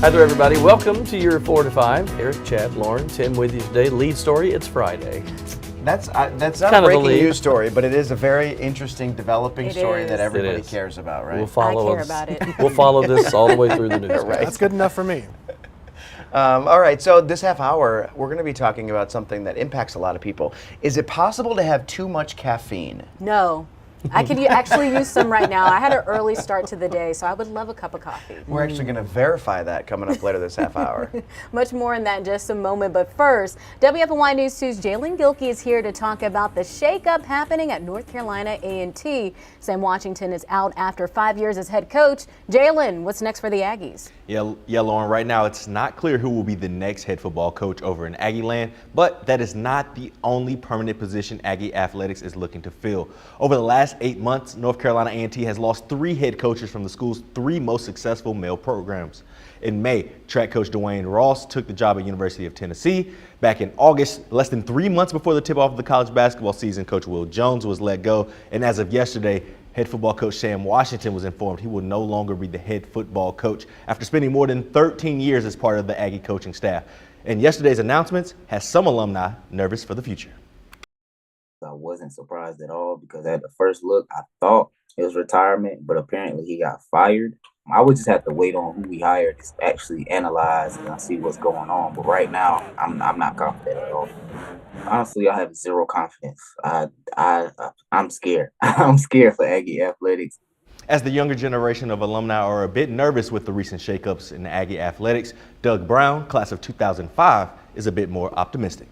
Hi there, everybody. Welcome to your 4 to 5. Eric, Chad, Lauren, Tim with you today. Lead story, it's Friday. That's not kind a of breaking the lead. news story, but it is a very interesting developing story is. that everybody It is. cares about, right? We'll follow I care about it. We'll follow this all the way through the news. Right. That's good enough for me. All right, so this half hour, we're going to be talking about something that impacts a lot of people. Is it possible to have too much caffeine? No. I could actually use some right now. I had an early start to the day, so I would love a cup of coffee. We're actually going to verify that coming up later this half hour. Much more in that in just a moment. But first, WFNY News 2's Jalen Gilkey is here to talk about the shakeup happening at North Carolina A&T. Sam Washington is out after 5 years as head coach. Jalen, what's next for the Aggies? Yeah, Lauren, right now it's not clear who will be the next head football coach over in Aggie land, but that is not the only permanent position Aggie Athletics is looking to fill. Over the last 8 months, North Carolina A&T has lost 3 head coaches from the school's 3 most successful male programs. In May, track coach Dwayne Ross took the job at University of Tennessee. Back in August, less than 3 months before the tip-off of the college basketball season, Coach Will Jones was let go. And as of yesterday, head football coach Sam Washington was informed he will no longer be the head football coach after spending more than 13 years as part of the Aggie coaching staff. And yesterday's announcements has some alumni nervous for the future. I wasn't surprised at all because at the first look, I thought it was retirement, but apparently he got fired. I would just have to wait on who we hired to actually analyze and see what's going on. But right now, I'm not confident at all. Honestly, I have zero confidence. I'm scared. I'm scared for Aggie Athletics. As the younger generation of alumni are a bit nervous with the recent shakeups in Aggie Athletics, Doug Brown, class of 2005, is a bit more optimistic.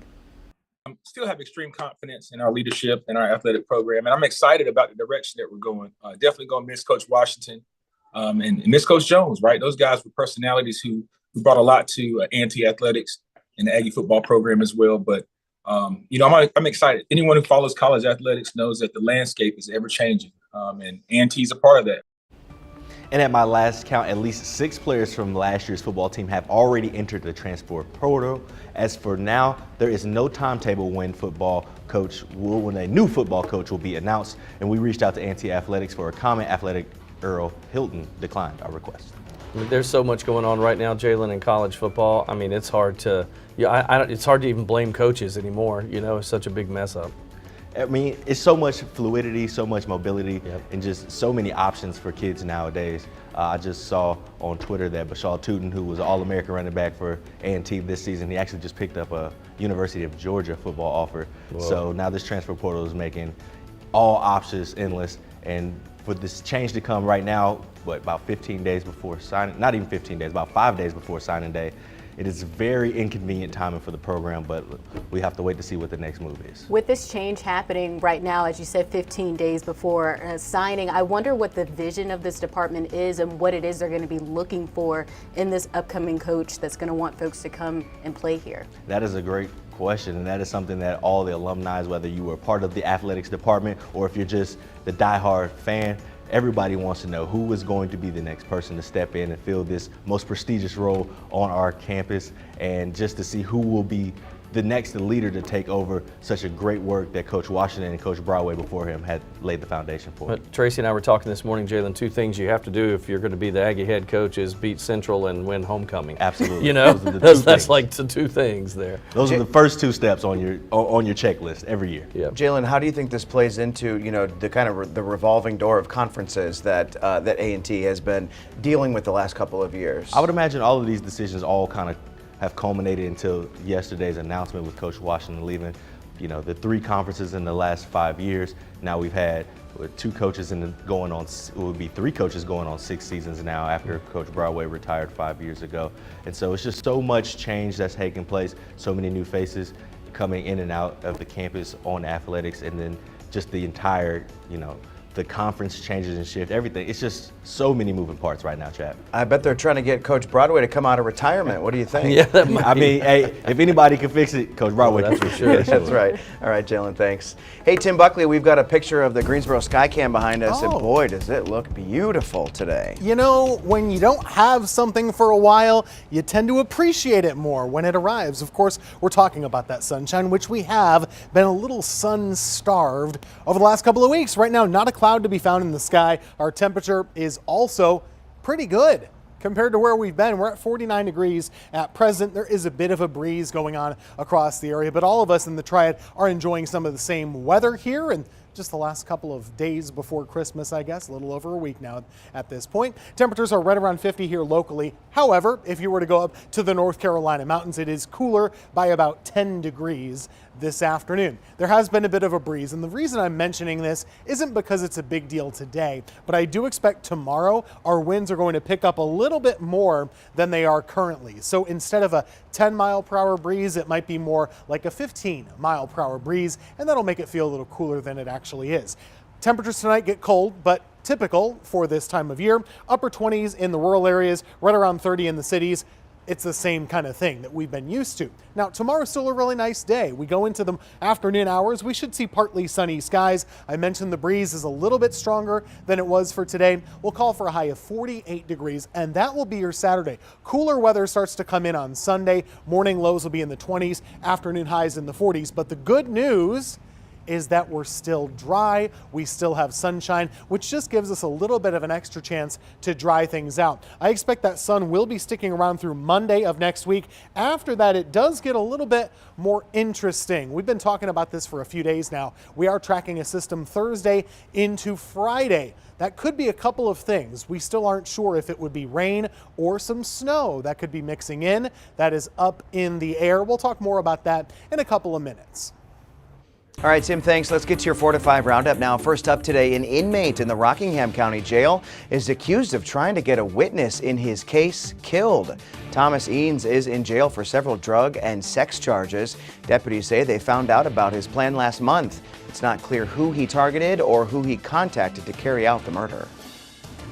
I still have extreme confidence in our leadership and our athletic program, and I'm excited about the direction that we're going. Definitely going to miss Coach Washington and miss Coach Jones, right? Those guys were personalities who brought a lot to A&T Athletics and the Aggie football program as well. But, I'm excited. Anyone who follows college athletics knows that the landscape is ever-changing, and A&T is a part of that. And at my last count, at least 6 players from last year's football team have already entered the transfer portal. As for now, there is no timetable when a new football coach will be announced. And we reached out to A&T Athletics for a comment. Athletic Earl Hilton declined our request. I mean, there's so much going on right now, Jalen, in college football. I mean, it's hard to, it's hard to even blame coaches anymore. It's such a big mess up. I mean, it's so much fluidity, so much mobility, and just so many options for kids nowadays. I just saw on Twitter that Bashal Tootin, who was an All-American running back for A&T this season, he actually just picked up a University of Georgia football offer. Whoa. So now this transfer portal is making all options endless. And for this change to come right now, about 15 days before signing, not even 15 days, about 5 days before signing day, it is very inconvenient timing for the program, but we have to wait to see what the next move is. With this change happening right now, as you said, 15 days before signing, I wonder what the vision of this department is and what it is they're going to be looking for in this upcoming coach that's going to want folks to come and play here. That is a great question, and that is something that all the alumni, whether you were part of the athletics department or if you're just the diehard fan, everybody wants to know who is going to be the next person to step in and fill this most prestigious role on our campus, and just to see who will be the next leader to take over such a great work that Coach Washington and Coach Broadway before him had laid the foundation for. But Tracy and I were talking this morning, Jalen, 2 things you have to do if you're going to be the Aggie head coach is beat Central and win homecoming. Absolutely. That's like the 2 things there. Those are the first 2 steps on your checklist every year. Yeah. Jalen, how do you think this plays into the kind of the revolving door of conferences that that A&T has been dealing with the last couple of years? I would imagine all of these decisions all kind of have culminated until yesterday's announcement with Coach Washington leaving. The 3 conferences in the last 5 years. Now we've had 2 coaches going on, it would be 3 coaches going on 6 seasons now after Coach Broadway retired 5 years ago. And so it's just so much change that's taking place, so many new faces coming in and out of the campus on athletics, and then just the entire, the conference changes and shift, everything. It's just so many moving parts right now, Chad. I bet they're trying to get Coach Broadway to come out of retirement. What do you think? Yeah, that might hey, if anybody can fix it, Coach Broadway. That's for sure. That's right. All right, Jalen, thanks. Hey, Tim Buckley, we've got a picture of the Greensboro Skycam behind us, and boy, does it look beautiful today. When you don't have something for a while, you tend to appreciate it more when it arrives. Of course, we're talking about that sunshine, which we have been a little sun-starved over the last couple of weeks. Right now, not a cloud to be found in the sky. Our temperature is also pretty good compared to where we've been. We're at 49 degrees at present. There is a bit of a breeze going on across the area, but all of us in the Triad are enjoying some of the same weather here, and just the last couple of days before Christmas, I guess, a little over a week now at this point. Temperatures are right around 50 here locally. However, if you were to go up to the North Carolina mountains, it is cooler by about 10 degrees this afternoon. There has been a bit of a breeze, and the reason I'm mentioning this isn't because it's a big deal today, but I do expect tomorrow our winds are going to pick up a little bit more than they are currently. So instead of a 10-mile-per-hour breeze, it might be more like a 15-mile-per-hour breeze, and that'll make it feel a little cooler than it actually is. Temperatures tonight get cold, but typical for this time of year. Upper 20s in the rural areas, right around 30 in the cities. It's the same kind of thing that we've been used to. Now, tomorrow's still a really nice day. We go into the afternoon hours. We should see partly sunny skies. I mentioned the breeze is a little bit stronger than it was for today. We'll call for a high of 48 degrees, and that will be your Saturday. Cooler weather starts to come in on Sunday. Morning lows will be in the 20s, afternoon highs in the 40s. But the good news is that we're still dry. We still have sunshine, which just gives us a little bit of an extra chance to dry things out. I expect that sun will be sticking around through Monday of next week. After that, it does get a little bit more interesting. We've been talking about this for a few days now. We are tracking a system Thursday into Friday. That could be a couple of things. We still aren't sure if it would be rain or some snow that could be mixing in. That is up in the air. We'll talk more about that in a couple of minutes. All right, Tim, thanks. Let's get to your 4 to 5 roundup now. First up today, an inmate in the Rockingham County Jail is accused of trying to get a witness in his case killed. Thomas Eanes is in jail for several drug and sex charges. Deputies say they found out about his plan last month. It's not clear who he targeted or who he contacted to carry out the murder.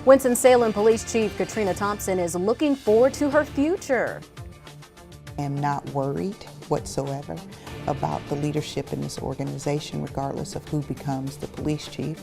Winston-Salem Police Chief Katrina Thompson is looking forward to her future. I am not worried whatsoever about the leadership in this organization, regardless of who becomes the police chief.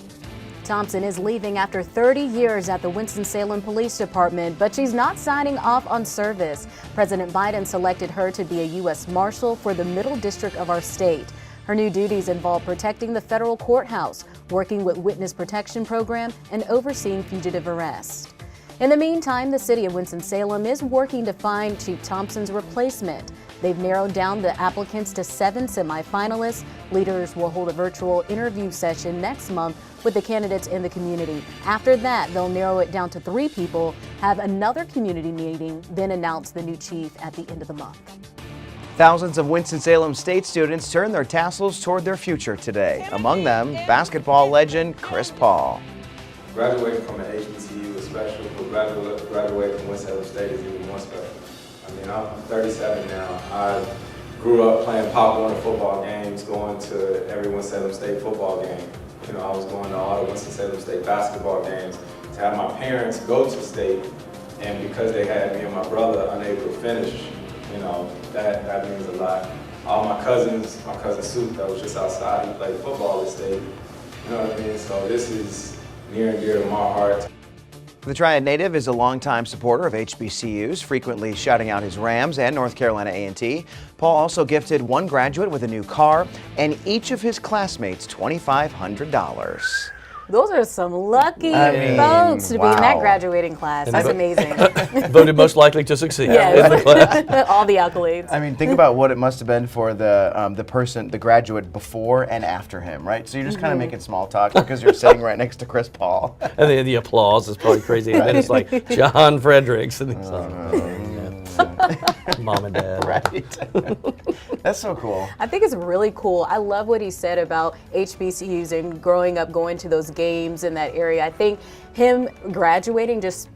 Thompson is leaving after 30 years at the Winston-Salem Police Department, but she's not signing off on service. President Biden selected her to be a U.S. Marshal for the Middle District of our state. Her new duties involve protecting the federal courthouse, working with Witness Protection Program, and overseeing fugitive arrest. In the meantime, the city of Winston-Salem is working to find Chief Thompson's replacement. They've narrowed down the applicants to 7 semifinalists. Leaders will hold a virtual interview session next month with the candidates in the community. After that, they'll narrow it down to 3 people, have another community meeting, then announce the new chief at the end of the month. Thousands of Winston-Salem State students turn their tassels toward their future today. Among them, basketball legend Chris Paul. Graduating from an HBCU is special, but graduating from Winston-Salem State is even more special. I mean, I'm 37 now. I grew up playing Pop Warner football games, going to every Winston-Salem State football game. You know, I was going to all the Winston-Salem State basketball games. To have my parents go to state, and because they had me and my brother unable to finish, you know, that means a lot. All my cousins, my cousin Sue that was just outside, he played football at state. You know what I mean? So this is near and dear to my heart. The Triad native is a longtime supporter of HBCUs, frequently shouting out his Rams and North Carolina A&T. Paul also gifted one graduate with a new car and each of his classmates $2,500. Those are some lucky folks to be in that graduating class. That's amazing. Voted most likely to succeed in the class. All the accolades. I mean, think about what it must have been for the graduate before and after him, right? So you're just kind of making small talk because you're sitting right next to Chris Paul. And then the applause is probably crazy. And then it's like John Fredericks. And he's like, Mom and Dad. Right. That's so cool. I think it's really cool. I love what he said about HBCUs and growing up going to those games in that area. I think him graduating just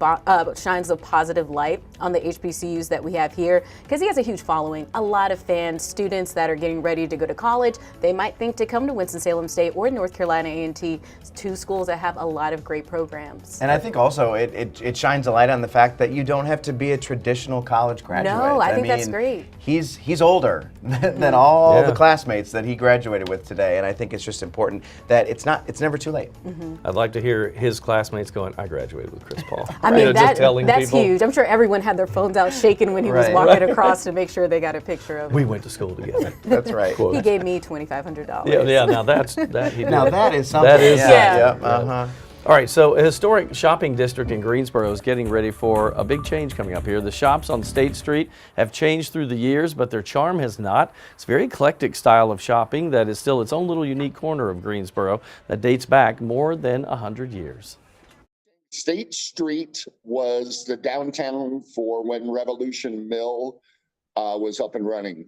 shines a positive light on the HBCUs that we have here because he has a huge following. A lot of fans, students that are getting ready to go to college, they might think to come to Winston-Salem State or North Carolina A&T, 2 schools that have a lot of great programs. And I think also it shines a light on the fact that you don't have to be a traditional college graduate. No, I think that's great. He's older than all the classmates that he graduated with today, and I think it's just important that it's never too late. I'd like to hear his classmates going, I graduated with Chris Paul. I mean, that's people. huge. I'm sure everyone had their phones out shaking when he was walking across to make sure they got a picture of him. We went to school together. That's right. Quote. He gave me $2,500. Yeah, now that's that. Now that is something. That is yeah. Yep. All right, so a historic shopping district in Greensboro is getting ready for a big change coming up here. The shops on State Street have changed through the years, but their charm has not. It's a very eclectic style of shopping that is still its own little unique corner of Greensboro that dates back more than 100 years. State Street was the downtown for when Revolution Mill was up and running,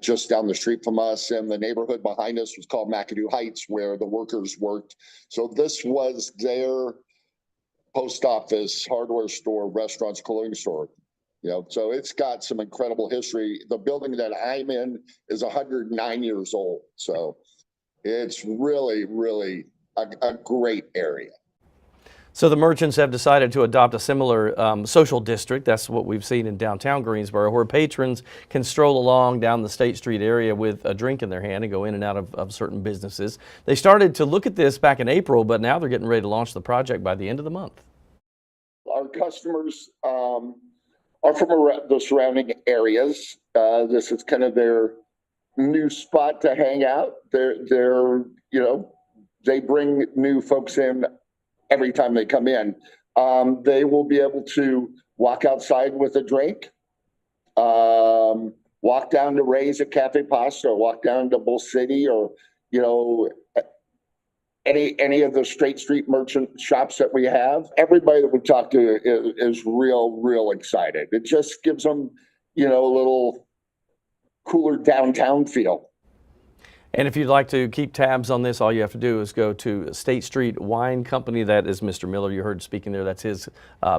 just down the street from us, and the neighborhood behind us was called McAdoo Heights, where the workers worked. So this was their post office, hardware store, restaurants, clothing store. So it's got some incredible history. The building that I'm in is 109 years old. So it's really, really a great area. So the merchants have decided to adopt a similar social district. That's what we've seen in downtown Greensboro, where patrons can stroll along down the State Street area with a drink in their hand and go in and out of certain businesses. They started to look at this back in April, but now they're getting ready to launch the project by the end of the month. Our customers are from the surrounding areas. This is kind of their new spot to hang out. They bring new folks in every time they come in. They will be able to walk outside with a drink, walk down to Ray's at Cafe Pasta, or walk down to Bull City, or any of the Straight Street merchant shops that we have. Everybody that we talk to is real excited. It just gives them, a little cooler downtown feel. And if you'd like to keep tabs on this, all you have to do is go to State Street Wine Company. That is Mr. Miller you heard speaking there. That's his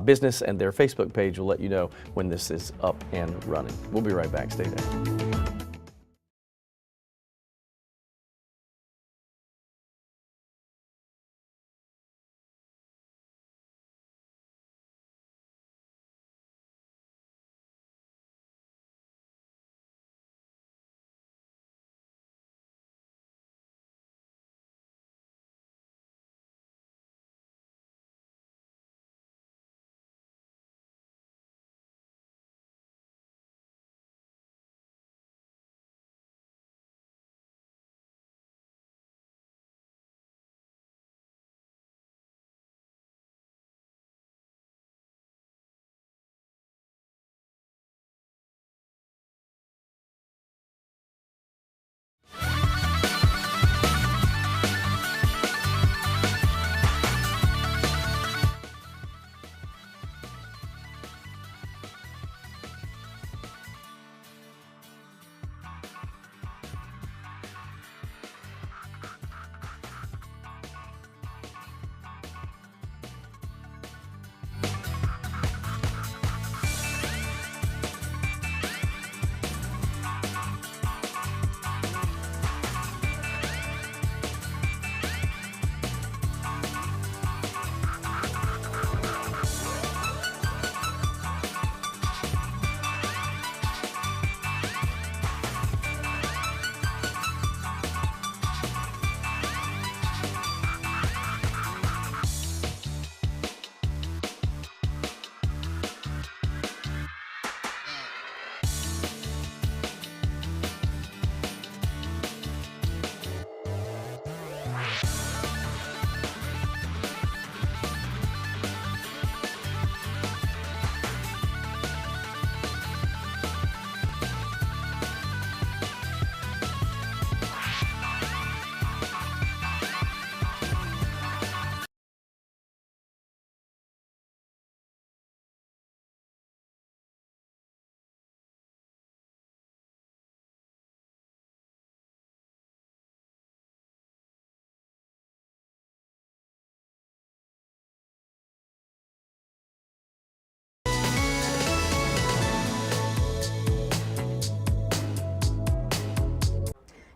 business, and their Facebook page will let you know when this is up and running. We'll be right back. Stay there.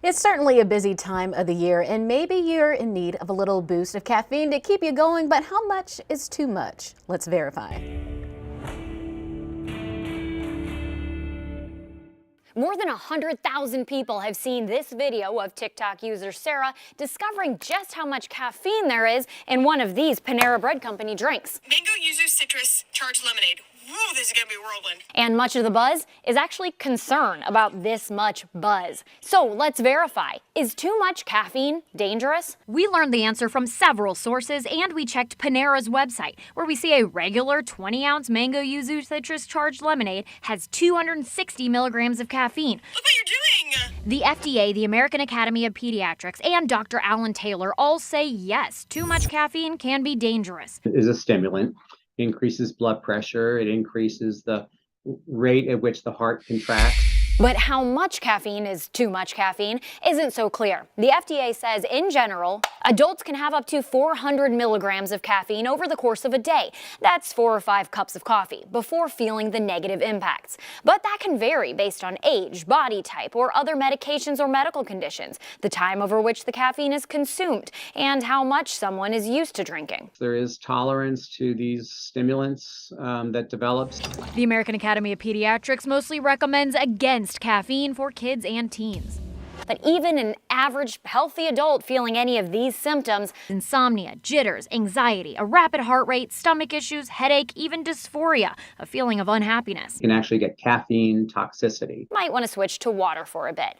It's certainly a busy time of the year, and maybe you're in need of a little boost of caffeine to keep you going, but how much is too much? Let's verify. More than 100,000 people have seen this video of TikTok user Sarah discovering just how much caffeine there is in one of these Panera Bread Company drinks. Mango Yuzu Citrus Charged Lemonade. Woo, this is gonna be a whirlwind. And much of the buzz is actually concern about this much buzz. So let's verify. Is too much caffeine dangerous? We learned the answer from several sources, and we checked Panera's website, where we see a regular 20-ounce mango yuzu citrus charged lemonade has 260 milligrams of caffeine. Look what you're doing! The FDA, the American Academy of Pediatrics, and Dr. Alan Taylor all say yes, too much caffeine can be dangerous. It is a stimulant. It increases blood pressure. It increases the rate at which the heart contracts. But how much caffeine is too much caffeine isn't so clear. The FDA says, in general, adults can have up to 400 milligrams of caffeine over the course of a day. That's 4 or 5 cups of coffee before feeling the negative impacts. But that can vary based on age, body type, or other medications or medical conditions, the time over which the caffeine is consumed, and how much someone is used to drinking. There is tolerance to these stimulants that develops. The American Academy of Pediatrics mostly recommends against caffeine for kids and teens. But even an average healthy adult feeling any of these symptoms, insomnia, jitters, anxiety, a rapid heart rate, stomach issues, headache, even dysphoria, a feeling of unhappiness, You can actually get caffeine toxicity. might want to switch to water for a bit.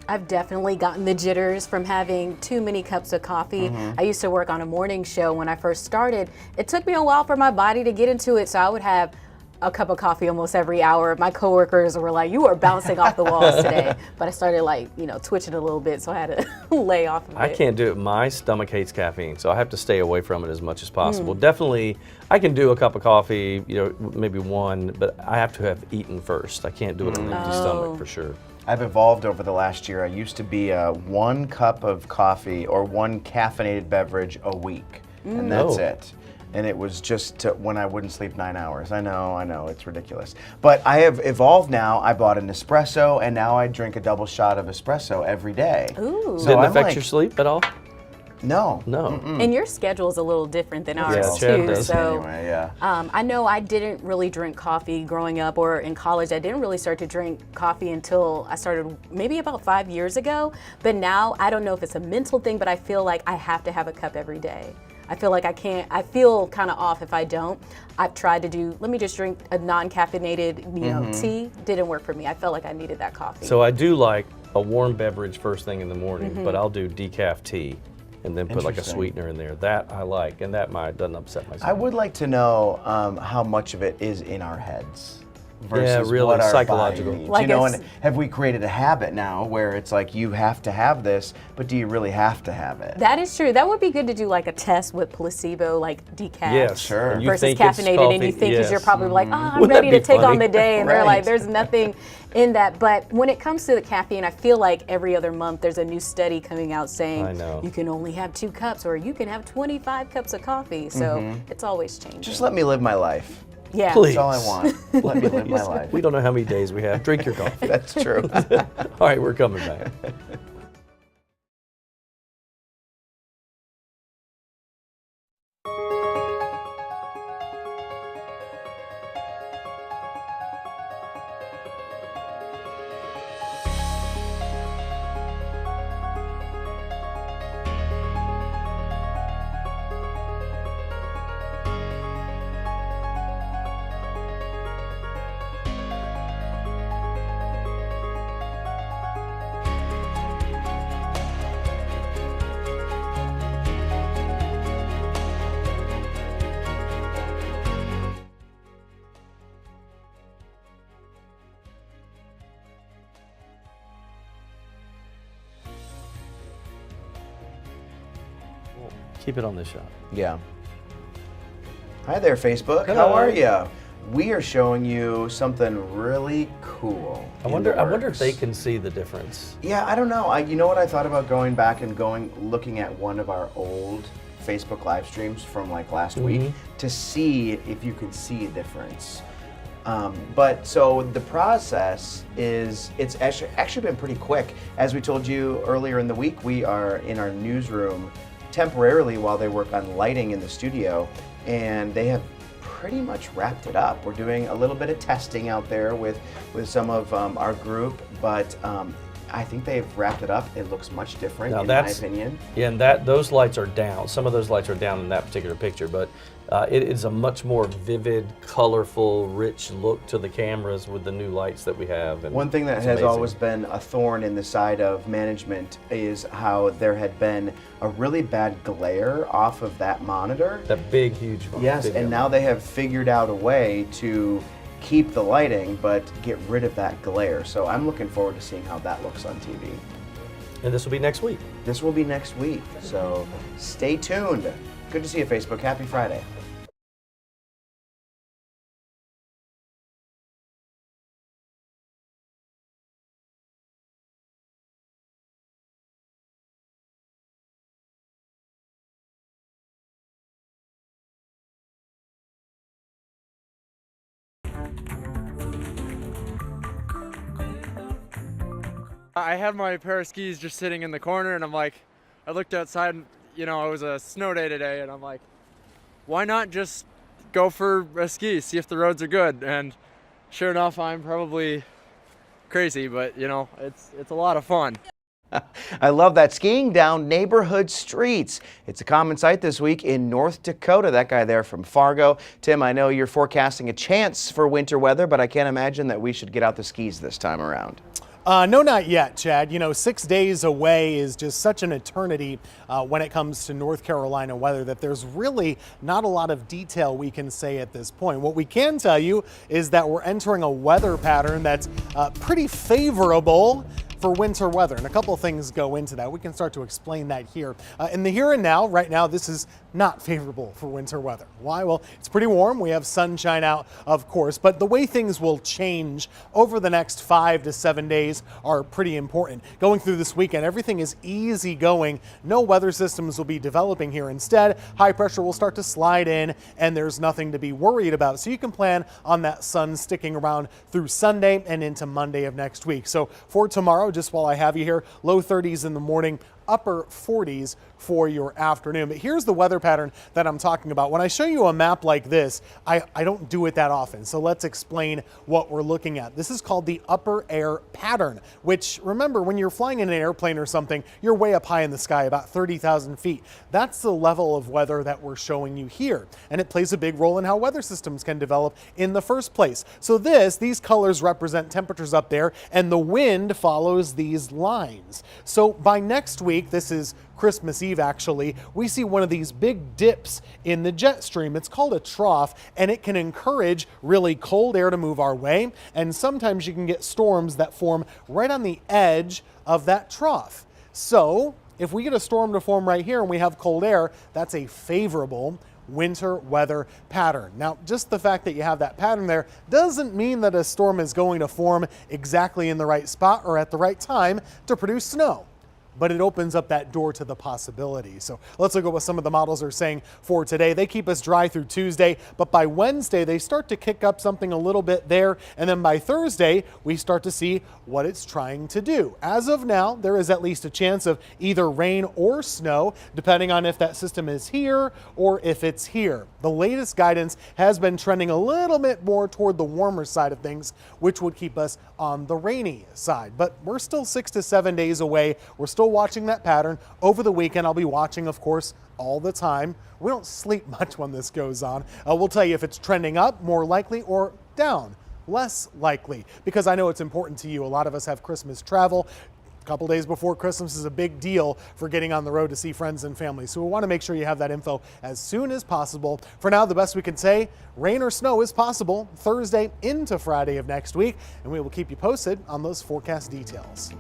I've definitely gotten the jitters from having too many cups of coffee. I used to work on a morning show when I first started. It took me a while for my body to get into it, so I would have a cup of coffee almost every hour. My coworkers were like, "You are bouncing off the walls today." But I started twitching a little bit, so I had to lay off of it. I can't do it. My stomach hates caffeine, so I have to stay away from it as much as possible. Definitely, I can do a cup of coffee, maybe one, but I have to have eaten first. I can't do it on an empty stomach for sure. I've evolved over the last year. I used to be 1 cup of coffee or 1 caffeinated beverage a week, and that's it. And it was just when I wouldn't sleep 9 hours. I know, it's ridiculous. But I have evolved now. I bought an espresso, and now I drink a double shot of espresso every day. Ooh. So Didn't I'm affect like, your sleep at all? No. No. And your schedule is a little different than ours Yeah, Chad too. does. So Anyway, yeah. I know I didn't really drink coffee growing up or in college. I didn't really start to drink coffee until I started maybe about 5 years ago. But now I don't know if it's a mental thing, but I feel like I have to have a cup every day. I feel like I feel kind of off if I don't. I've tried to let me just drink a non-caffeinated, tea. Didn't work for me. I felt like I needed that coffee. So I do like a warm beverage first thing in the morning, but I'll do decaf tea and then put like a Interesting. sweetener in there. That I like, and that doesn't upset my stomach. I would like to know how much of it is in our heads versus really, what our psychological. body needs. Like And have we created a habit now where it's like you have to have this, but do you really have to have it? That is true. That would be good to do like a test with placebo, like decaf. Yes, Sure. and you Versus think it's caffeinated, and you coffee, think yes. you're probably like, I'm Wouldn't that ready to be take on funny? the day, and they're Right. like, there's nothing in that. But when it comes to the caffeine, I feel like every other month there's a new study coming out saying I know. you can only have 2 cups or you can have 25 cups of coffee. So it's always changing. Just let me live my life. yeah. Please. That's all I want. Let me live my life. We don't know how many days we have. Drink your coffee. That's true. All right, we're coming back. Keep it on this shot. Yeah. Hi there, Facebook. Hello. How are you? We are showing you something really cool. I in wonder the if they works. can see the difference. Yeah, I don't know. You know what I thought about going back and looking at one of our old Facebook live streams from like last week to see if you can see a difference. But so the process it's actually been pretty quick. As we told you earlier in the week, we are in our newsroom temporarily while they work on lighting in the studio, and they have pretty much wrapped it up. We're doing a little bit of testing out there with some of our group, but I think they've wrapped it up. It looks much different, Now in my opinion. Yeah, and those lights are down. Some of those lights are down in that particular picture, but it is a much more vivid, colorful, rich look to the cameras with the new lights that we have. And one thing that it's has amazing. always been a thorn in the side of management is how there had been a really bad glare off of that monitor. That big, huge one. Yes, and now they have figured out a way to keep the lighting, but get rid of that glare. So I'm looking forward to seeing how that looks on TV. And this will be next week. This will be next week, so stay tuned. Good to see you, Facebook. Happy Friday. I had my pair of skis just sitting in the corner, and I looked outside, and, it was a snow day today, and I'm like, why not just go for a ski, see if the roads are good? And sure enough, I'm probably crazy, but it's a lot of fun. I love that. Skiing down neighborhood streets. It's a common sight this week in North Dakota. That guy there from Fargo. Tim, I know you're forecasting a chance for winter weather, but I can't imagine that we should get out the skis this time around. No, not yet, Chad. 6 days away is just such an eternity when it comes to North Carolina weather that there's really not a lot of detail we can say at this point. What we can tell you is that we're entering a weather pattern that's pretty favorable for winter weather, and a couple of things go into that. We can start to explain that here. In the here and now, right now, this is not favorable for winter weather. Why? Well, it's pretty warm. We have sunshine out, of course, but the way things will change over the next 5 to 7 days are pretty important. Going through this weekend, everything is easy going. No weather systems will be developing here. Instead, high pressure will start to slide in, and there's nothing to be worried about. So you can plan on that sun sticking around through Sunday and into Monday of next week. So for tomorrow, just while I have you here, low 30s in the morning, upper 40s for your afternoon. But here's the weather pattern that I'm talking about. When I show you a map like this, I don't do it that often. So let's explain what we're looking at. This is called the upper air pattern, which, remember, when you're flying in an airplane or something, you're way up high in the sky, about 30,000 feet. That's the level of weather that we're showing you here. And it plays a big role in how weather systems can develop in the first place. So these colors represent temperatures up there, and the wind follows these lines. So by next week, this is Christmas Eve actually, we see one of these big dips in the jet stream. It's called a trough, and it can encourage really cold air to move our way, and sometimes you can get storms that form right on the edge of that trough. So if we get a storm to form right here and we have cold air, that's a favorable winter weather pattern. Now, just the fact that you have that pattern there doesn't mean that a storm is going to form exactly in the right spot or at the right time to produce snow, but it opens up that door to the possibility. So let's look at what some of the models are saying for today. They keep us dry through Tuesday, but by Wednesday, they start to kick up something a little bit there. And then by Thursday, we start to see what it's trying to do. As of now, there is at least a chance of either rain or snow, depending on if that system is here or if it's here. The latest guidance has been trending a little bit more toward the warmer side of things, which would keep us on the rainy side. But we're still 6 to 7 days away. We're still watching that pattern. Over the weekend, I'll be watching, of course, all the time. We don't sleep much when this goes on. We'll tell you if it's trending up, more likely, or down, less likely, because I know it's important to you. A lot of us have Christmas travel. A couple days before Christmas is a big deal for getting on the road to see friends and family. So we want to make sure you have that info as soon as possible. For now, the best we can say, rain or snow is possible Thursday into Friday of next week, and we will keep you posted on those forecast details.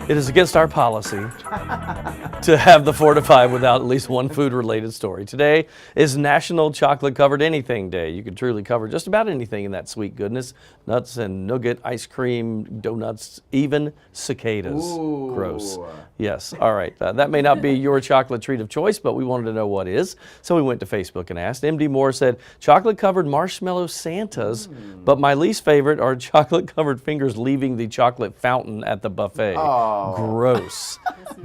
It is against our policy to have the 4 to 5 without at least one food-related story. Today is National Chocolate Covered Anything Day. You can truly cover just about anything in that sweet goodness. Nuts and nougat, ice cream, donuts, even cicadas. Ooh. Gross. Yes, all right. That may not be your chocolate treat of choice, but we wanted to know what is. So we went to Facebook and asked. MD Moore said, chocolate-covered marshmallow Santas, but my least favorite are chocolate-covered fingers leaving the chocolate fountain at the buffet. Oh. Gross.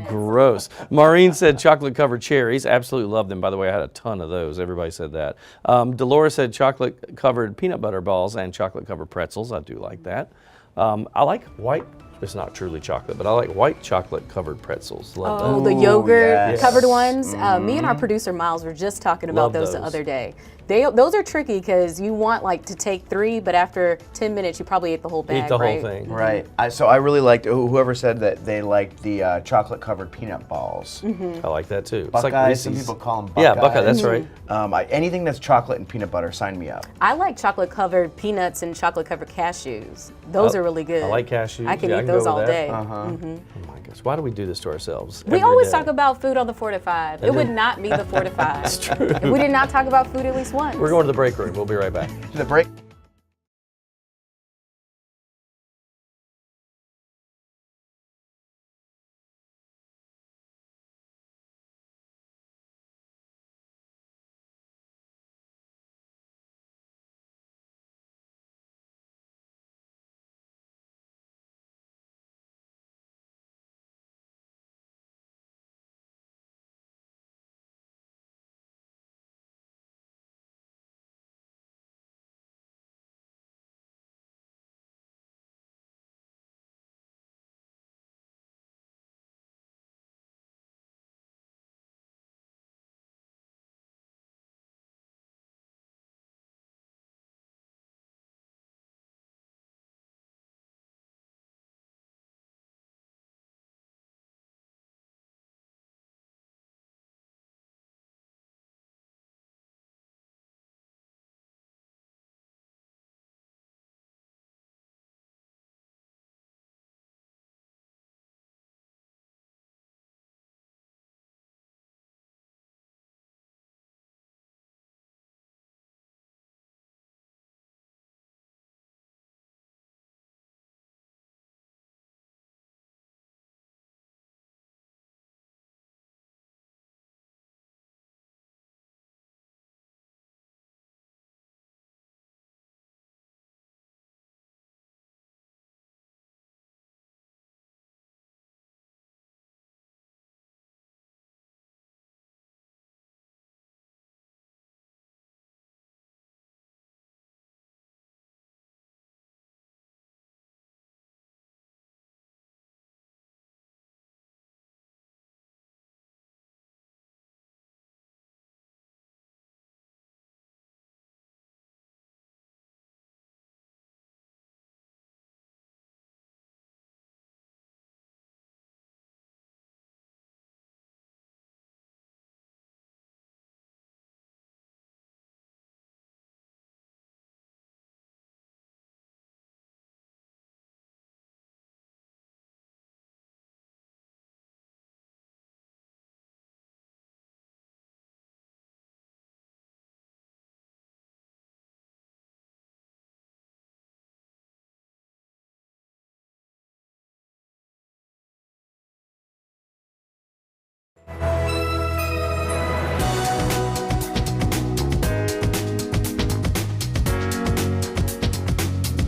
Gross. Maureen said chocolate-covered cherries. Absolutely love them. By the way, I had a ton of those. Everybody said that. Dolores said chocolate-covered peanut butter balls and chocolate-covered pretzels. I do like that. I like white. It's not truly chocolate, but I like white chocolate-covered pretzels. Love Oh, that. the yogurt yes. covered ones. Me and our producer Miles were just talking about Love those the those. other day. Those are tricky because you want like to take 3, but after 10 minutes you probably ate the whole bag. Eat the right? whole thing. Right. So I really liked whoever said that they liked the chocolate-covered peanut balls. I like that too. It's Buckeyes, like some Reese's. people call them Buckeyes. Yeah, Buckeye, that's right. Anything that's chocolate and peanut butter, sign me up. I like chocolate covered peanuts and chocolate covered cashews. Those are really good. I like cashews. I can Yeah, eat go those with all that. day. Oh my gosh, why do we do this to ourselves? We every always day? talk about food on the 4 to 5. It would not be the 4 to 5. That's true. If we did not talk about food at least once. We're going to the break room. We'll be right back. The break.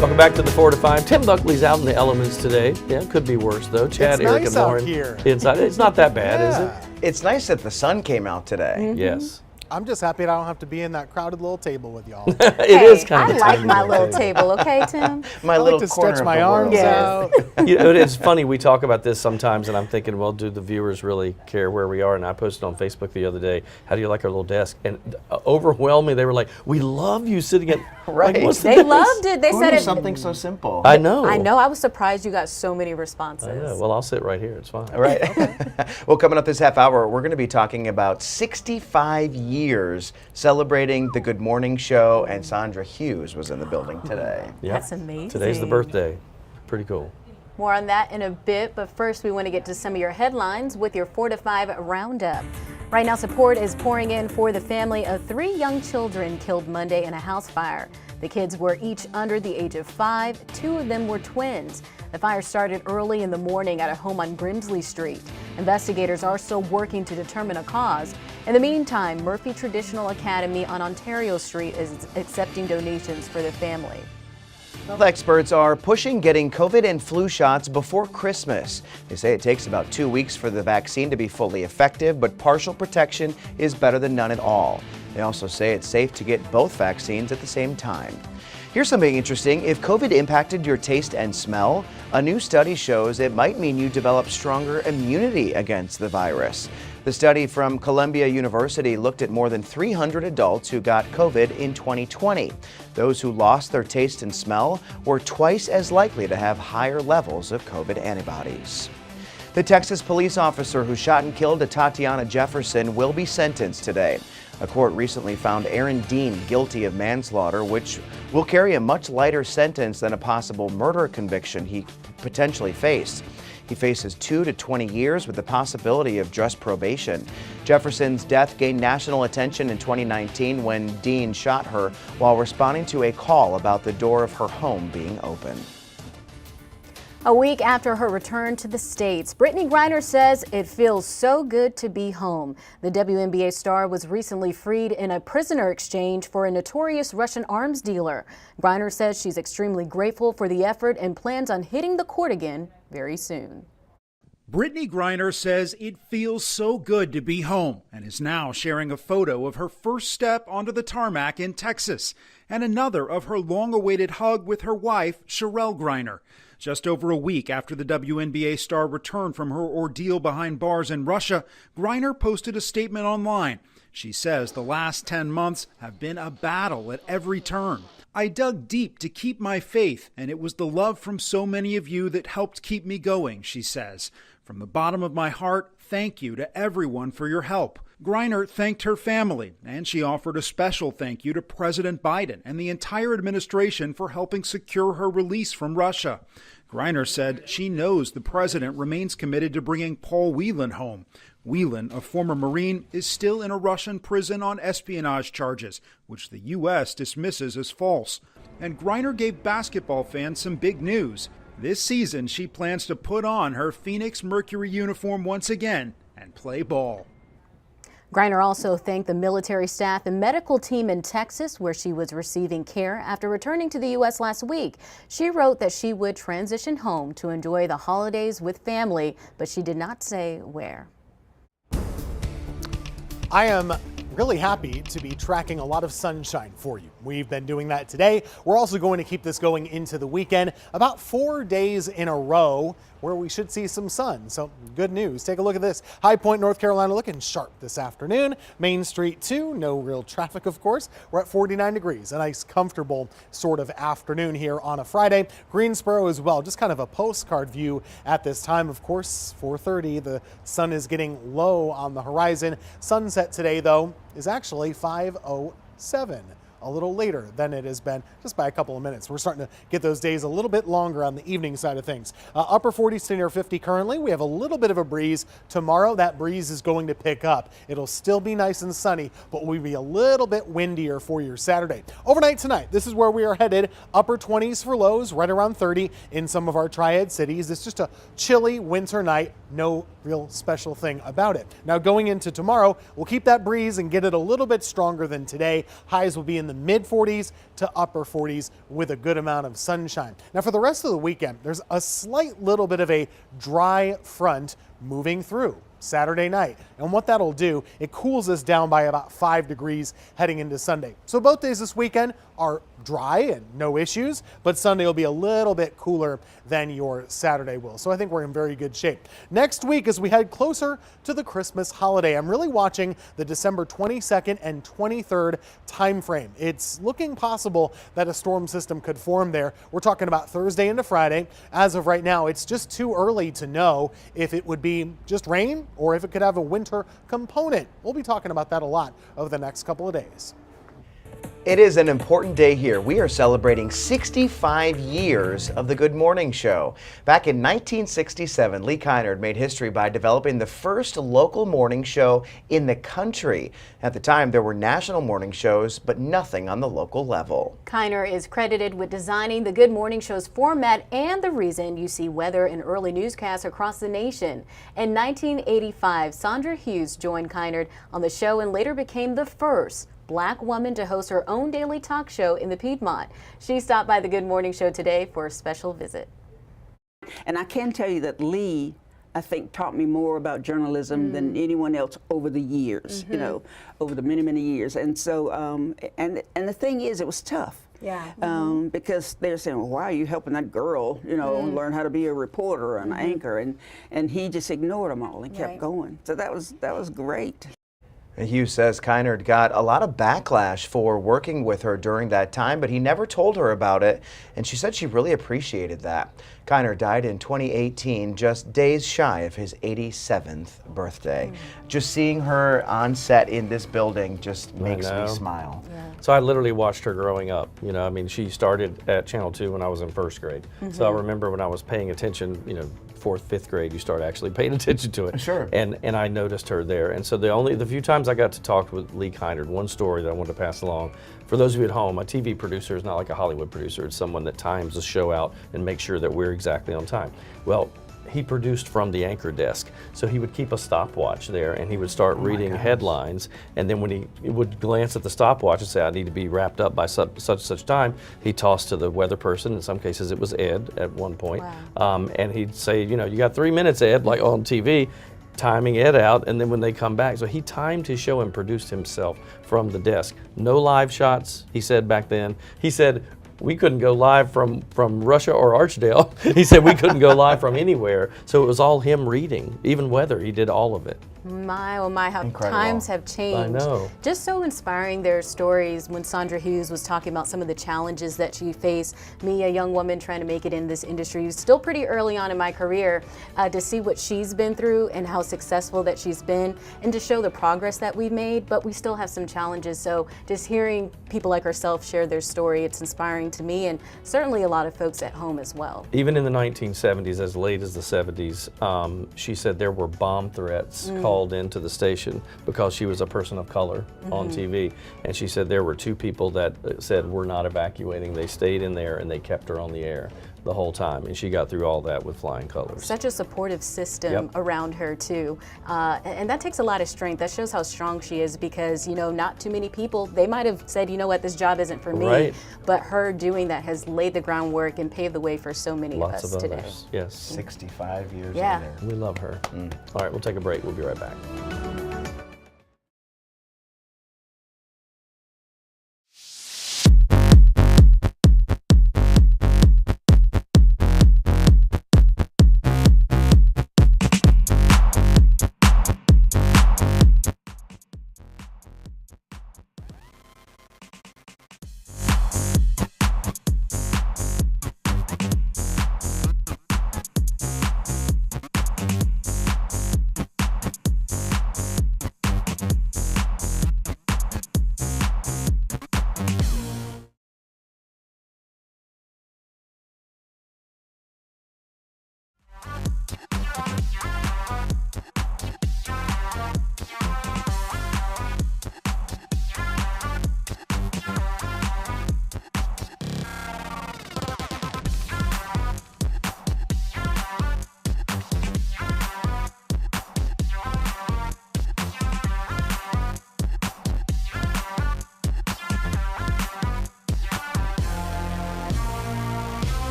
Welcome back to the 4 to 5. Tim Buckley's out in the elements today. Yeah, could be worse though. Chad, It's Eric, nice and Lauren out here. inside. It's not that bad, is it? It's nice that the sun came out today. Yes. I'm just happy that I don't have to be in that crowded little table with y'all. It is kind of I a like tiny my little little table, okay, Tim? My I little like to corner stretch of my the world. arms Yes. out. You know, it's funny, we talk about this sometimes, and I'm thinking, well, do the viewers really care where we are? And I posted on Facebook the other day, how do you like our little desk? And overwhelmingly, they were like, we love you sitting at, Right. Like, what's the They difference? loved it. They Who said knew it. something so simple? I know. I know. I was surprised you got so many responses. I know. Well, I'll sit right here. It's fine. All right. Well, coming up this half hour, we're going to be talking about 65 years celebrating the Good Morning Show, and Sandra Hughes was in the building today. Yep. That's amazing. Today's the birthday. Pretty cool. More on that in a bit, but first we want to get to some of your headlines with your 4 to 5 roundup. Right now, support is pouring in for the family of 3 young children killed Monday in a house fire. The kids were each under the age of 5. 2 of them were twins. The fire started early in the morning at a home on Grimsley Street. Investigators are still working to determine a cause. In the meantime, Murphy Traditional Academy on Ontario Street is accepting donations for the family. Health experts are pushing getting COVID and flu shots before Christmas. They say it takes about 2 weeks for the vaccine to be fully effective, but partial protection is better than none at all. They also say it's safe to get both vaccines at the same time. Here's something interesting. If COVID impacted your taste and smell, a new study shows it might mean you develop stronger immunity against the virus. The study from Columbia University looked at more than 300 adults who got COVID in 2020. Those who lost their taste and smell were twice as likely to have higher levels of COVID antibodies. The Texas police officer who shot and killed Tatiana Jefferson will be sentenced today. A court recently found Aaron Dean guilty of manslaughter, which will carry a much lighter sentence than a possible murder conviction he potentially faced. He faces 2 to 20 years with the possibility of just probation. Jefferson's death gained national attention in 2019 when Dean shot her while responding to a call about the door of her home being open. A week after her return to the States, Brittany Griner says it feels so good to be home. The WNBA star was recently freed in a prisoner exchange for a notorious Russian arms dealer. Griner says she's extremely grateful for the effort and plans on hitting the court again very soon. Brittany Griner says it feels so good to be home and is now sharing a photo of her first step onto the tarmac in Texas and another of her long-awaited hug with her wife, Sherelle Griner. Just over a week after the WNBA star returned from her ordeal behind bars in Russia, Griner posted a statement online. She says the last 10 months have been a battle at every turn. I dug deep to keep my faith, and it was the love from so many of you that helped keep me going, she says. From the bottom of my heart, thank you to everyone for your help. Griner thanked her family, and she offered a special thank you to President Biden and the entire administration for helping secure her release from Russia. Griner said she knows the president remains committed to bringing Paul Whelan home. Whelan, a former Marine, is still in a Russian prison on espionage charges, which the U.S. dismisses as false. And Griner gave basketball fans some big news. This season, she plans to put on her Phoenix Mercury uniform once again and play ball. Griner also thanked the military staff and medical team in Texas, where she was receiving care after returning to the U.S. last week. She wrote that she would transition home to enjoy the holidays with family, but she did not say where. I am really happy to be tracking a lot of sunshine for you. We've been doing that today. We're also going to keep this going into the weekend, about 4 days in a row where we should see some sun. So good news. Take a look at this. High Point, North Carolina, looking sharp this afternoon. Main Street too, no real traffic, of course. We're at 49 degrees, a nice comfortable sort of afternoon here on a Friday. Greensboro as well, just kind of a postcard view at this time. Of course, 4:30, the sun is getting low on the horizon. Sunset today, though, is actually 5:07. A little later than it has been, just by a couple of minutes. We're starting to get those days a little bit longer on the evening side of things. Upper 40s to near 50 currently. We have a little bit of a breeze. Tomorrow, that breeze is going to pick up. It'll still be nice and sunny, but will be a little bit windier for your Saturday. Overnight tonight, this is where we are headed. Upper 20s for lows, right around 30 in some of our triad cities. It's just a chilly winter night. No real special thing about it. Now going into tomorrow, we'll keep that breeze and get it a little bit stronger than today. Highs will be in the mid 40s to upper 40s with a good amount of sunshine. Now for the rest of the weekend, there's a slight little bit of a dry front moving through Saturday night. And what that'll do, it cools us down by about 5 degrees heading into Sunday. So both days this weekend are dry and no issues, but Sunday will be a little bit cooler than your Saturday will. So I think we're in very good shape. Next week, as we head closer to the Christmas holiday, I'm really watching the December 22nd and 23rd time frame. It's looking possible that a storm system could form there. We're talking about Thursday into Friday. As of right now, it's just too early to know if it would be just rain or if it could have a winter component. We'll be talking about that a lot over the next couple of days. It is an important day here. We are celebrating 65 years of the Good Morning Show. Back in 1967, Lee Kynard made history by developing the first local morning show in the country. At the time, there were national morning shows, but nothing on the local level. Kynard is credited with designing the Good Morning Show's format and the reason you see weather in early newscasts across the nation. In 1985, Sandra Hughes joined Kynard on the show and later became the first Black woman to host her own daily talk show in the Piedmont. She stopped by the Good Morning Show today for a special visit. And I can tell you that Lee, I think, taught me more about journalism than anyone else over the years, you know, over the many, many years. And so, and the thing is, it was tough. Yeah. Because they're saying, well, why are you helping that girl, you know, learn how to be a reporter or an anchor? And he just ignored them all and kept going. So that was great. Hughes says Kynard got a lot of backlash for working with her during that time, but he never told her about it, and she said she really appreciated that. Kynard died in 2018, just days shy of his 87th birthday. Just seeing her on set in this building just makes me smile. So I literally watched her growing up. You know, I mean, she started at Channel 2 when I was in first grade. So I remember when I was paying attention, you know, 4th, 5th grade, you start actually paying attention to it. Sure. And I noticed her there. And so the few times I got to talk with Lee Kynard, one story that I wanted to pass along. For those of you at home, a TV producer is not like a Hollywood producer. It's someone that times the show out and makes sure that we're exactly on time. Well, he produced from the anchor desk. So he would keep a stopwatch there and he would start reading headlines. And then when he would glance at the stopwatch and say, I need to be wrapped up by such time, he tossed to the weather person. In some cases it was Ed at one point. And he'd say, you know, you got 3 minutes, Ed, like on TV, timing Ed out. And then when they come back, so he timed his show and produced himself from the desk. No live shots, he said back then. He said, we couldn't go live from Russia or Archdale. He said we couldn't go live from anywhere. So it was all him reading, even weather. He did all of it. My, oh my, how Incredible. times have changed. I know. Just so inspiring, their stories when Sandra Hughes was talking about some of the challenges that she faced. Me, a young woman trying to make it in this industry, still pretty early on in my career, to see what she's been through and how successful that she's been, and to show the progress that we've made, but we still have some challenges. So just hearing people like herself share their story, it's inspiring to me and certainly a lot of folks at home as well. Even in the 1970s, as late as the 70s, she said there were bomb threats called into the station because she was a person of color on TV. And she said there were 2 people that said we're not evacuating. They stayed in there and they kept her on the air the whole time. And she got through all that with flying colors. Such a supportive system around her too. And that takes a lot of strength. That shows how strong she is because, you know, not too many people, they might have said, you know what, this job isn't for me. But her doing that has laid the groundwork and paved the way for so many Lots of us of today. others. Yes. 65 years Yeah. later. We love her. All right, we'll take a break. We'll be right back.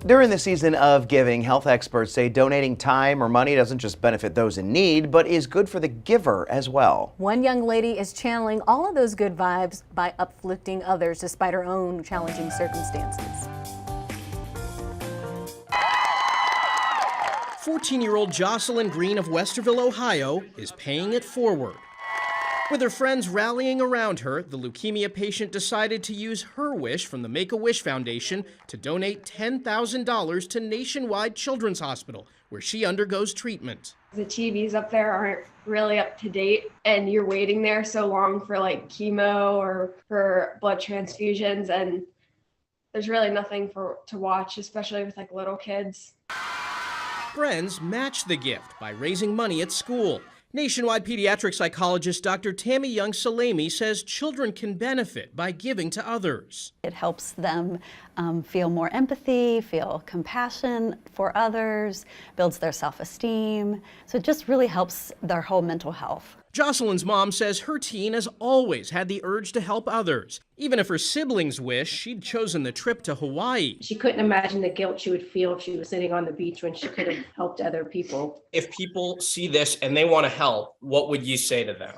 During the season of giving, health experts say donating time or money doesn't just benefit those in need, but is good for the giver as well. One young lady is channeling all of those good vibes by uplifting others despite her own challenging circumstances. 14-year-old Jocelyn Green of Westerville, Ohio, is paying it forward. With her friends rallying around her, the leukemia patient decided to use her wish from the Make-A-Wish Foundation to donate $10,000 to Nationwide Children's Hospital, where she undergoes treatment. The TVs up there aren't really up to date, and you're waiting there so long for like chemo or for blood transfusions, and there's really nothing to watch, especially with like little kids. Friends matched the gift by raising money at school. Nationwide pediatric psychologist Dr. Tammy Young-Salami says children can benefit by giving to others. It helps them feel more empathy, feel compassion for others, builds their self-esteem. So it just really helps their whole mental health. Jocelyn's mom says her teen has always had the urge to help others. Even if her siblings wish, she'd chosen the trip to Hawaii. She couldn't imagine the guilt she would feel if she was sitting on the beach when she could have helped other people. If people see this and they want to help, what would you say to them?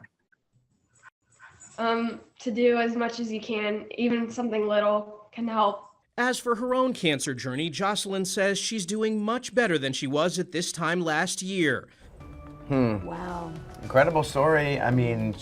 To do as much as you can, even something little can help. As for her own cancer journey, Jocelyn says she's doing much better than she was at this time last year. Wow. Incredible story. I mean,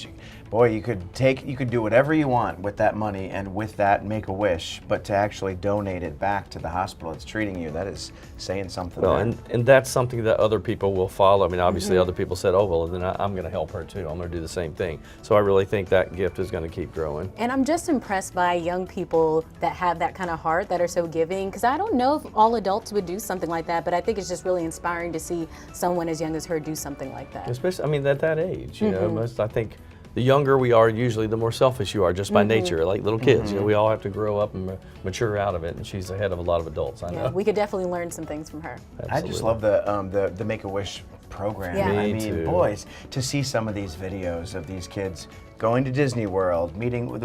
boy, you could do whatever you want with that money and with that make a wish, but to actually donate it back to the hospital that's treating you, that is saying something. Well, there. and that's something that other people will follow. I mean, obviously other people said, oh, well, then I'm going to help her too. I'm going to do the same thing. So I really think that gift is going to keep growing. And I'm just impressed by young people that have that kind of heart, that are so giving, because I don't know if all adults would do something like that, but I think it's just really inspiring to see someone as young as her do something like that. Especially, I mean, at that age, you know, I think the younger we are, usually the more selfish you are, just by nature, like little kids. You know, we all have to grow up and mature out of it, and she's ahead of a lot of adults, I know. Yeah, we could definitely learn some things from her. I just love the Make-A-Wish program. Yeah. I Me mean, too. boys, to see some of these videos of these kids going to Disney World, meeting with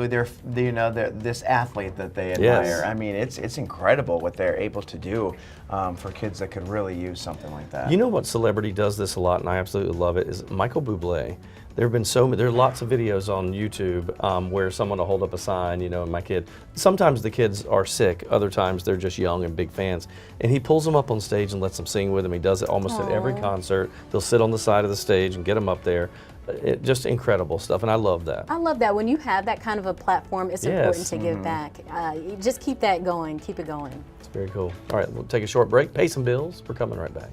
this athlete that they admire. Yes. I mean, it's incredible what they're able to do for kids that could really use something like that. You know what celebrity does this a lot, and I absolutely love it, is Michael Bublé. There have been there are lots of videos on YouTube where someone will hold up a sign, you know, and my kid, sometimes the kids are sick, other times they're just young and big fans, and he pulls them up on stage and lets them sing with him. He does it almost at every concert. They'll sit on the side of the stage and get them up there. Just incredible stuff, and I love that. I love that. When you have that kind of a platform, it's important to give back. Just keep that going. Keep it going. It's very cool. All right, we'll take a short break, pay some bills. We're coming right back.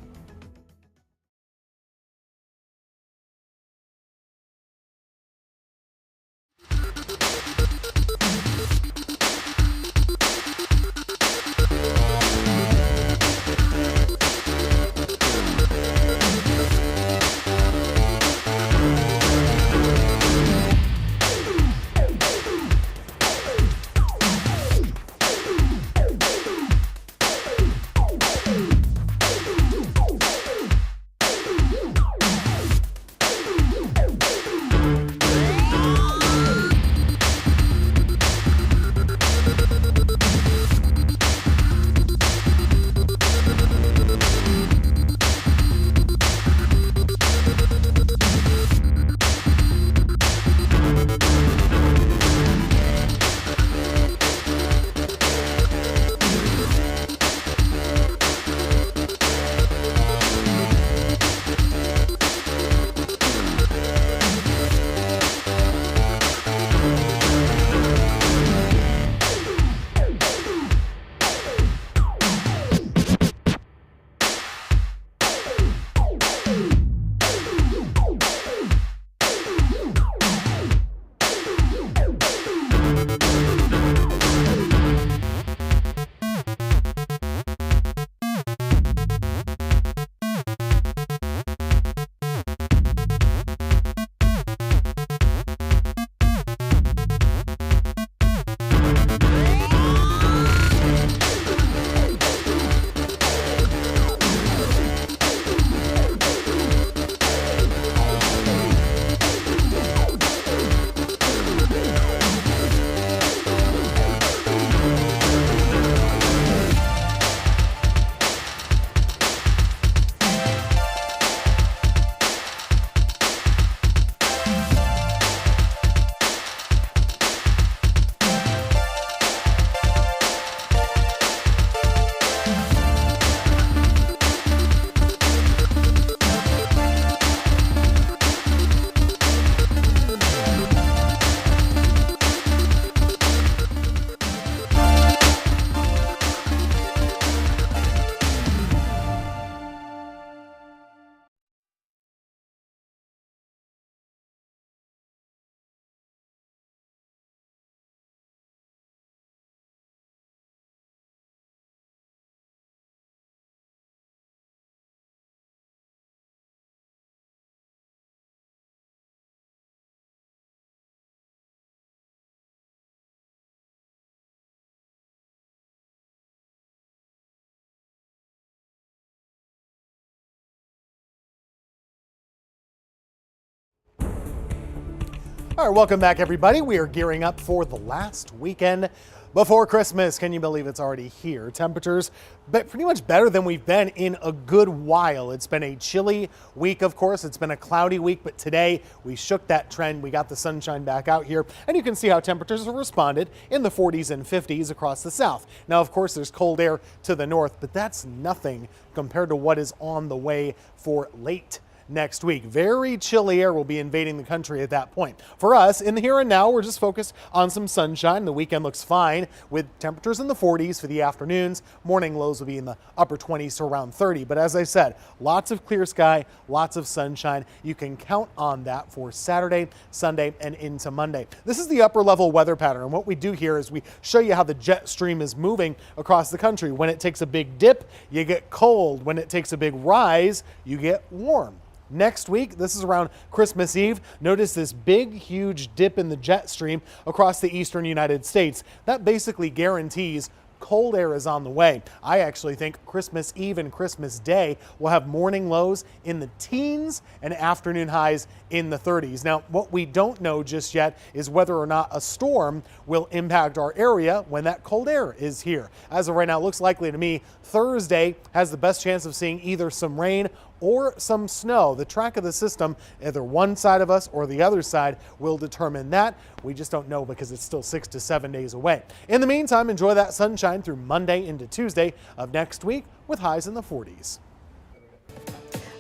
All right, welcome back, everybody. We are gearing up for the last weekend before Christmas. Can you believe it's already here? Temperatures pretty much better than we've been in a good while. It's been a chilly week, of course. It's been a cloudy week, but today we shook that trend. We got the sunshine back out here, and you can see how temperatures have responded in the 40s and 50s across the south. Now, of course, there's cold air to the north, but that's nothing compared to what is on the way for late next week. Very chilly air will be invading the country at that point. For us, in the here and now, we're just focused on some sunshine. The weekend looks fine with temperatures in the 40s for the afternoons. Morning lows will be in the upper 20s to around 30. But as I said, lots of clear sky, lots of sunshine. You can count on that for Saturday, Sunday, and into Monday. This is the upper level weather pattern. And what we do here is we show you how the jet stream is moving across the country. When it takes a big dip, you get cold. When it takes a big rise, you get warm. Next week, this is around Christmas Eve, notice this big, huge dip in the jet stream across the eastern United States. That basically guarantees cold air is on the way. I actually think Christmas Eve and Christmas Day will have morning lows in the teens and afternoon highs in the 30s. Now, what we don't know just yet is whether or not a storm will impact our area when that cold air is here. As of right now, it looks likely to me Thursday has the best chance of seeing either some rain or some snow. The track of the system, either one side of us or the other side, will determine that. We just don't know because it's still 6 to 7 days away. In the meantime, enjoy that sunshine through Monday into Tuesday of next week with highs in the 40s.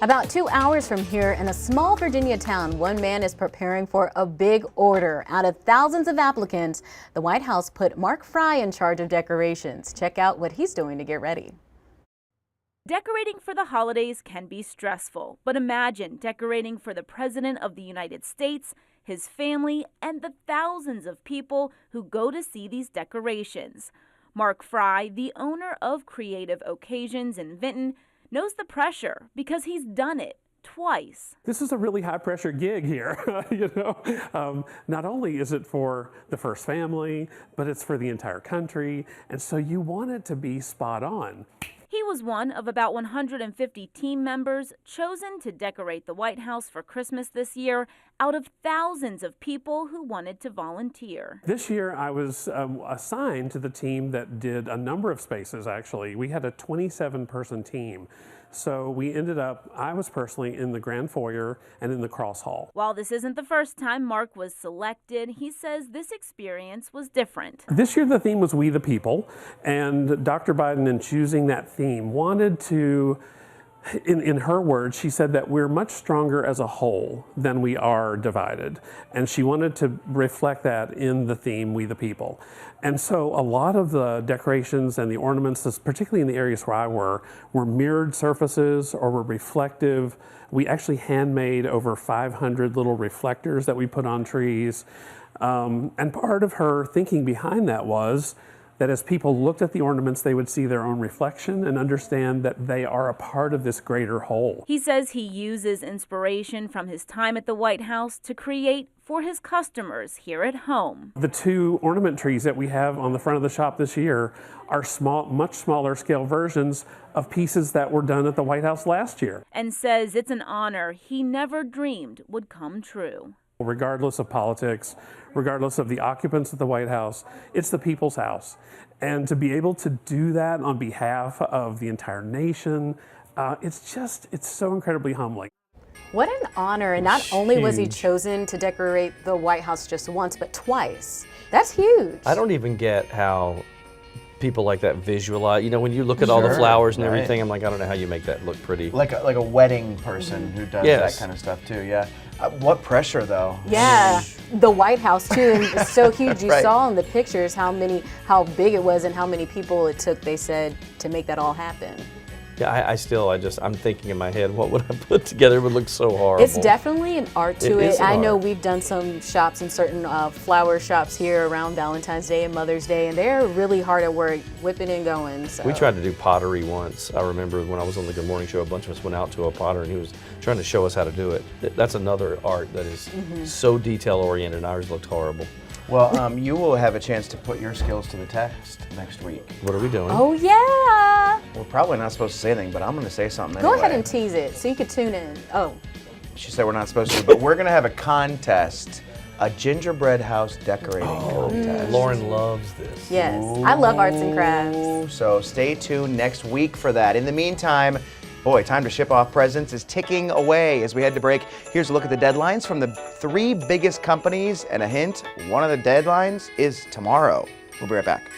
About 2 hours from here in a small Virginia town, one man is preparing for a big order. Out of thousands of applicants, the White House put Mark Fry in charge of decorations. Check out what he's doing to get ready. Decorating for the holidays can be stressful, but imagine decorating for the President of the United States, his family, and the thousands of people who go to see these decorations. Mark Fry, the owner of Creative Occasions in Vinton, knows the pressure because he's done it twice. This is a really high pressure gig here. Not only is it for the first family, but it's for the entire country. And so you want it to be spot on. He was one of about 150 team members chosen to decorate the White House for Christmas this year out of thousands of people who wanted to volunteer. This year I was assigned to the team that did a number of spaces, actually. We had a 27-person team. So we ended up, I was personally in the grand foyer and in the cross hall. While this isn't the first time Mark was selected, he says this experience was different. This year the theme was We the People, and Dr. Biden, in choosing that theme, wanted to, in her words, she said that we're much stronger as a whole than we are divided. And she wanted to reflect that in the theme, We the People. And so a lot of the decorations and the ornaments, particularly in the areas where I were mirrored surfaces or were reflective. We actually handmade over 500 little reflectors that we put on trees. And part of her thinking behind that was that as people looked at the ornaments, they would see their own reflection and understand that they are a part of this greater whole. He says he uses inspiration from his time at the White House to create for his customers here at home. The 2 ornament trees that we have on the front of the shop this year are much smaller scale versions of pieces that were done at the White House last year. And says it's an honor he never dreamed would come true. Regardless of politics, regardless of the occupants of the White House, it's the people's house. And to be able to do that on behalf of the entire nation, it's so incredibly humbling. What an honor. And not only was he chosen to decorate the White House just once, but twice. That's huge. I don't even get how people like that visualize. You know, when you look at all the flowers and everything, I'm like, I don't know how you make that look pretty. Like a wedding person who does that kind of stuff too, yeah. What pressure though? Yeah, the White House too, and it's so huge. You saw in the pictures how big it was and how many people it took, they said, to make that all happen. Yeah, I'm thinking in my head, what would I put together? It would look so horrible. It's definitely an art to it. I know we've done some shops in certain flower shops here around Valentine's Day and Mother's Day, and they're really hard at work, whipping and going. So. We tried to do pottery once. I remember when I was on the Good Morning Show, a bunch of us went out to a potter, and he was trying to show us how to do it. That's another art that is so detail-oriented, and ours looked horrible. Well, you will have a chance to put your skills to the test next week. What are we doing? Oh, yeah. We're probably not supposed to say anything, but I'm going to say something anyway. Go ahead and tease it so you can tune in. Oh. She said we're not supposed to, but we're going to have a contest a gingerbread house decorating contest. Lauren loves this. Yes, I love arts and crafts. So stay tuned next week for that. In the meantime, boy, time to ship off presents is ticking away. As we head to break, here's a look at the deadlines from the 3 biggest companies, and a hint, one of the deadlines is tomorrow. We'll be right back.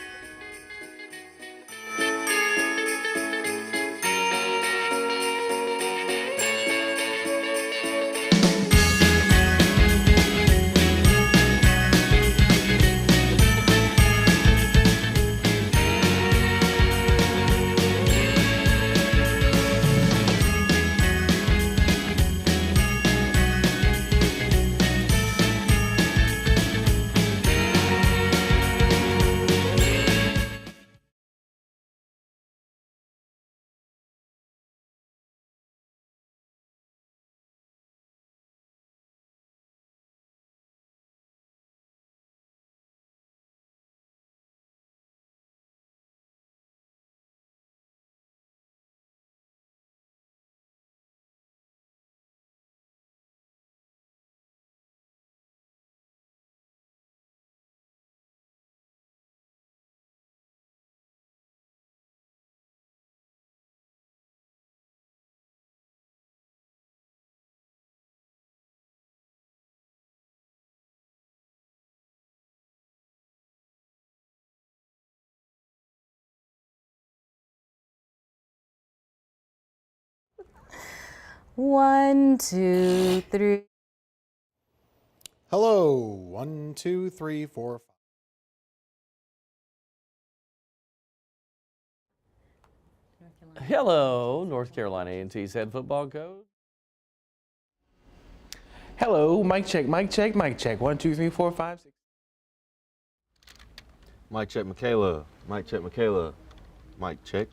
One, two, three. Hello, 1, 2, 3, 4, 5. Hello, North Carolina A&T's head football coach. Hello, mic check, mic check, mic check. 1, 2, 3, 4, 5, 6. Mic check, Michaela. Mic check, Michaela. Mic check.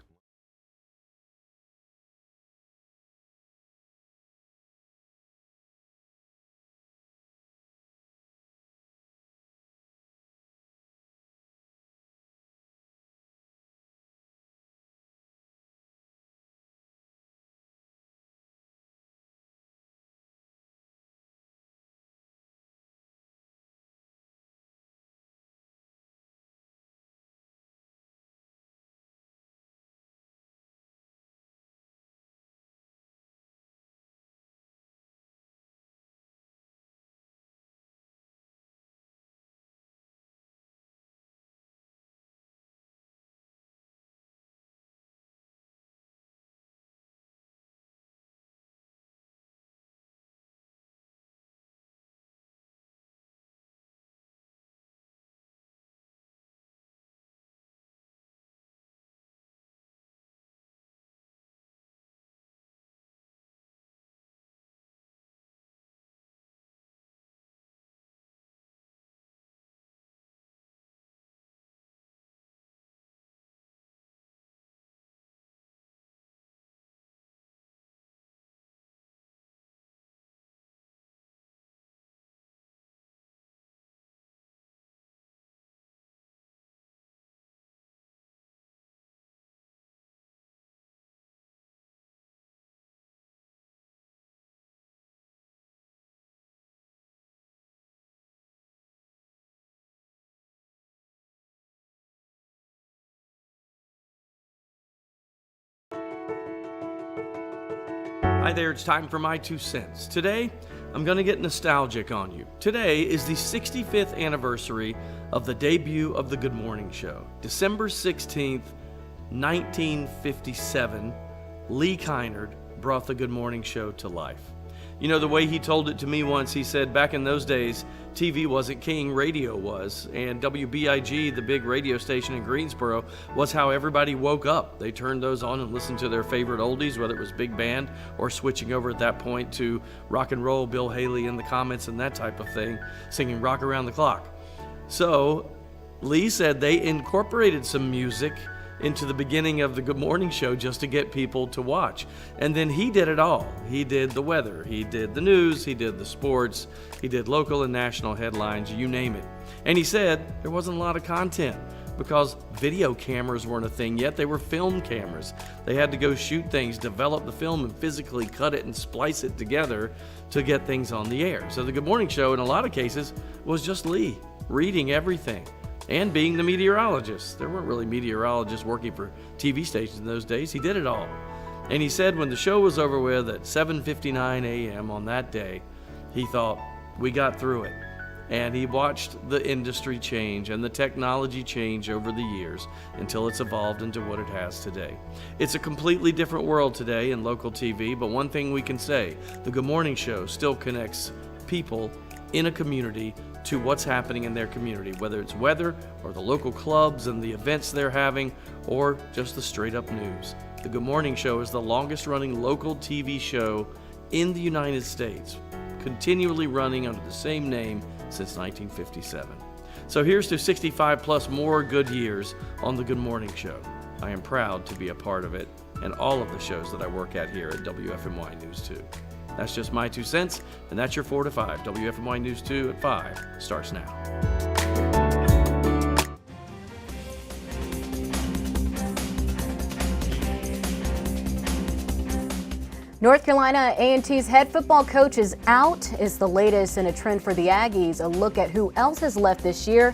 Hi there, it's time for my 2 cents. Today, I'm going to get nostalgic on you. Today is the 65th anniversary of the debut of the Good Morning Show. December 16th, 1957, Lee Kynard brought the Good Morning Show to life. You know, the way he told it to me once, he said back in those days, TV wasn't king, radio was. And WBIG, the big radio station in Greensboro, was how everybody woke up. They turned those on and listened to their favorite oldies, whether it was big band or switching over at that point to rock and roll, Bill Haley in the comments and that type of thing, singing Rock Around the Clock. So Lee said they incorporated some music into the beginning of the Good Morning Show just to get people to watch. And then he did it all. He did the weather, he did the news, he did the sports, he did local and national headlines, you name it. And he said there wasn't a lot of content. because video cameras weren't a thing yet. They were film cameras. They had to go shoot things, develop the film, and physically cut it and splice it together to get things on the air. So the Good Morning Show, in a lot of cases, was just Lee reading everything and being the meteorologist. There weren't really meteorologists working for TV stations in those days. He did it all. And he said when the show was over with at 7:59 a.m. on that day, he thought, we got through it. And he watched the industry change and the technology change over the years until it's evolved into what it has today. It's a completely different world today in local TV, but one thing we can say, the Good Morning Show still connects people in a community to what's happening in their community, whether it's weather or the local clubs and the events they're having, or just the straight up news. The Good Morning Show is the longest running local TV show in the United States, continually running under the same name since 1957. So here's to 65 plus more good years on the Good Morning Show. I am proud to be a part of it and all of the shows that I work at here at WFMY News 2. That's just my 2 cents, and that's your 4 to 5. WFMY News 2 at 5 starts now. North Carolina A&T's head football coach is out. Is the latest in a trend for the Aggies. A look at who else has left this year